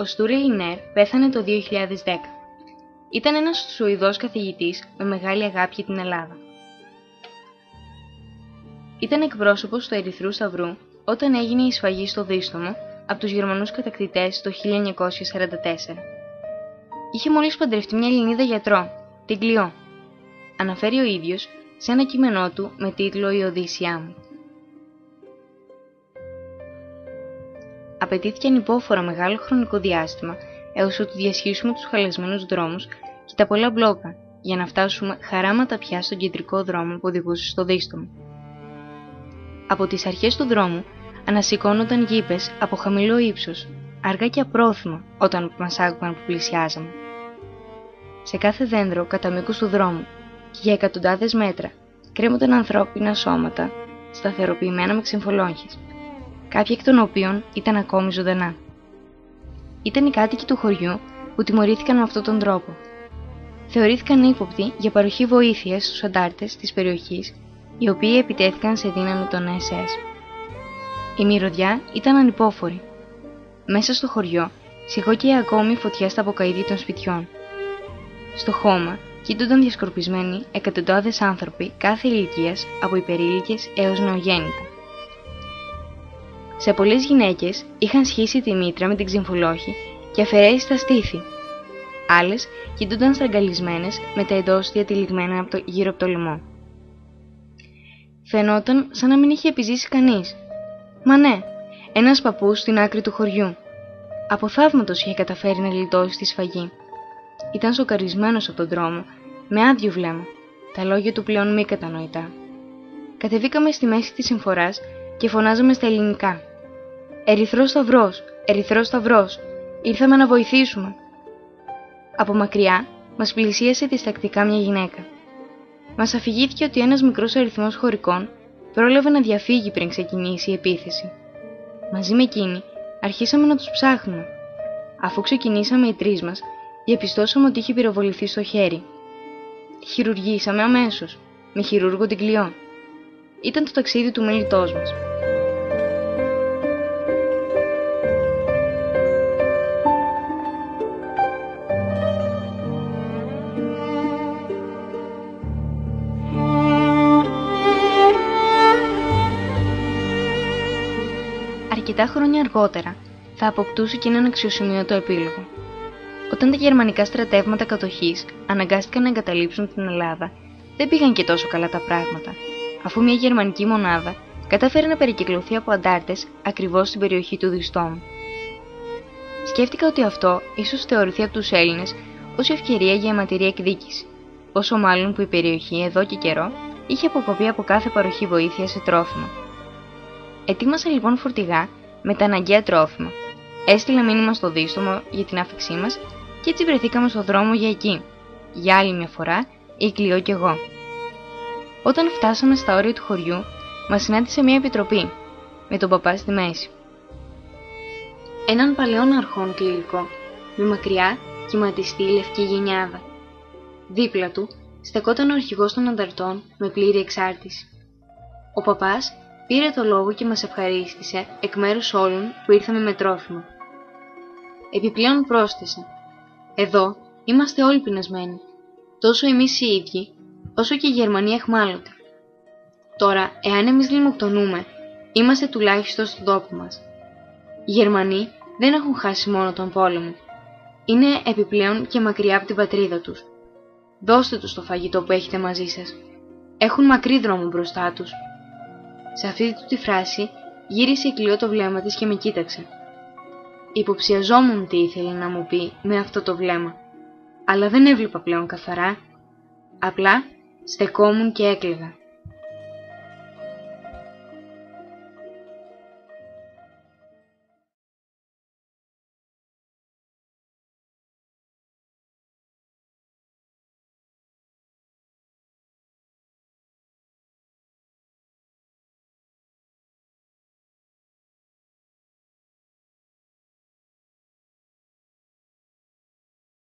Ο Στούρε Λινέρ πέθανε το 2010. Ήταν ένας Σουηδός καθηγητής με μεγάλη αγάπη για την Ελλάδα. Ήταν εκπρόσωπος του Ερυθρού Σταυρού όταν έγινε η σφαγή στο Δίστομο από τους Γερμανούς κατακτητές το 1944. Είχε μόλις παντρευτεί μια Ελληνίδα γιατρό, την Κλειό. Αναφέρει ο ίδιος σε ένα κείμενό του με τίτλο «Η Οδύσσειά μου». Απαιτήθηκε ανυπόφορα μεγάλο χρονικό διάστημα έως ότου διασχίσουμε τους χαλασμένους δρόμους και τα πολλά μπλόκα για να φτάσουμε χαράματα πια στον κεντρικό δρόμο που οδηγούσε στο Δίστομο. Από τις αρχές του δρόμου ανασηκώνονταν γήπες από χαμηλό ύψος, αργά και απρόθυμα όταν μας άκουγαν που πλησιάζαμε. Σε κάθε δέντρο κατά μήκους του δρόμου και για εκατοντάδες μέτρα κρέμονταν ανθρώπινα σώματα, σταθεροποιημένα με ξυμφολόγχες, κάποιοι εκ των οποίων ήταν ακόμη ζωντανά. Ήταν οι κάτοικοι του χωριού που τιμωρήθηκαν με αυτόν τον τρόπο. Θεωρήθηκαν ύποπτοι για παροχή βοήθειας στους αντάρτες της περιοχής, οι οποίοι επιτέθηκαν σε δύναμη των SS. Η μυρωδιά ήταν ανυπόφορη. Μέσα στο χωριό σιγόκαιε ακόμη φωτιά στα αποκαίδια των σπιτιών. Στο χώμα κοίτονταν διασκορπισμένοι εκατοντάδες άνθρωποι κάθε ηλικίας, από υπερήλικες έως νεογέννητα. Σε πολλές γυναίκες είχαν σχίσει τη μήτρα με την ξυμφολόχη και αφαιρέσει τα στήθη. Άλλες κοίτονταν στραγγαλισμένες με τα εντόστια τυλιγμένα γύρω από το λαιμό. Φαινόταν σαν να μην είχε επιζήσει κανείς. Μα ναι, ένας παππούς στην άκρη του χωριού. Από θαύματος είχε καταφέρει να γλιτώσει τη σφαγή. Ήταν σοκαρισμένος από τον δρόμο, με άδειο βλέμμα, τα λόγια του πλέον μη κατανοητά. Κατεβήκαμε στη μέση της συμφοράς και φωνάζαμε στα ελληνικά. «Ερυθρός Σταυρός! Ερυθρός Σταυρός! Ήρθαμε να βοηθήσουμε!» Από μακριά μας πλησίασε διστακτικά μια γυναίκα. Μας αφηγήθηκε ότι ένας μικρός αριθμός χωρικών πρόλαβε να διαφύγει πριν ξεκινήσει η επίθεση. Μαζί με εκείνη αρχίσαμε να τους ψάχνουμε. Αφού ξεκινήσαμε οι τρεις μας, διαπιστώσαμε ότι είχε πυροβοληθεί στο χέρι. Χειρουργήσαμε αμέσως, με χειρούργο την Κλειό. Ήταν το ταξίδι του μέλητός μας. Αρκετά χρόνια αργότερα θα αποκτούσε και έναν αξιοσημείωτο επίλογο. Όταν τα γερμανικά στρατεύματα κατοχής αναγκάστηκαν να εγκαταλείψουν την Ελλάδα, δεν πήγαν και τόσο καλά τα πράγματα, αφού μια γερμανική μονάδα κατάφερε να περικυκλωθεί από αντάρτες ακριβώς στην περιοχή του Διστόμου. Σκέφτηκα ότι αυτό ίσως θεωρηθεί από τους Έλληνες ως ευκαιρία για αιματηρή εκδίκηση, πόσο μάλλον που η περιοχή εδώ και καιρό είχε αποκοπεί από κάθε παροχή βοήθεια σε τρόφιμα. Ετοίμασα λοιπόν φορτηγά με τα αναγκαία τρόφιμα. Έστειλα μήνυμα στο Δίστομο για την άφηξή μας και έτσι βρεθήκαμε στο δρόμο για εκεί. Για άλλη μια φορά, η Κλειό κι εγώ. Όταν φτάσαμε στα όρια του χωριού, μας συνάντησε μια επιτροπή, με τον παπά στη μέση. Έναν παλαιόν αρχόν κληρικό, με μακριά κυματιστή λευκή γενιάδα. Δίπλα του στεκόταν ο αρχηγός των ανταρτών με πλήρη εξάρτηση. Ο παπάς πήρε το λόγο και μας ευχαρίστησε εκ μέρους όλων που ήρθαμε με τρόφιμα. Επιπλέον πρόσθεσε: «Εδώ είμαστε όλοι πεινασμένοι, τόσο εμείς οι ίδιοι, όσο και οι Γερμανοί αιχμάλωτοι. Τώρα, εάν εμείς λιμοκτονούμε, είμαστε τουλάχιστον στον τόπο μας. Οι Γερμανοί δεν έχουν χάσει μόνο τον πόλεμο. Είναι επιπλέον και μακριά από την πατρίδα τους. Δώστε τους το φαγητό που έχετε μαζί σας. Έχουν μακρύ δρόμο μπροστά τους». Σε αυτή τη φράση γύρισε η Κλειό το βλέμμα της και με κοίταξε. Υποψιαζόμουν τι ήθελε να μου πει με αυτό το βλέμμα, αλλά δεν έβλεπα πλέον καθαρά. Απλά στεκόμουν και έκλαιγα.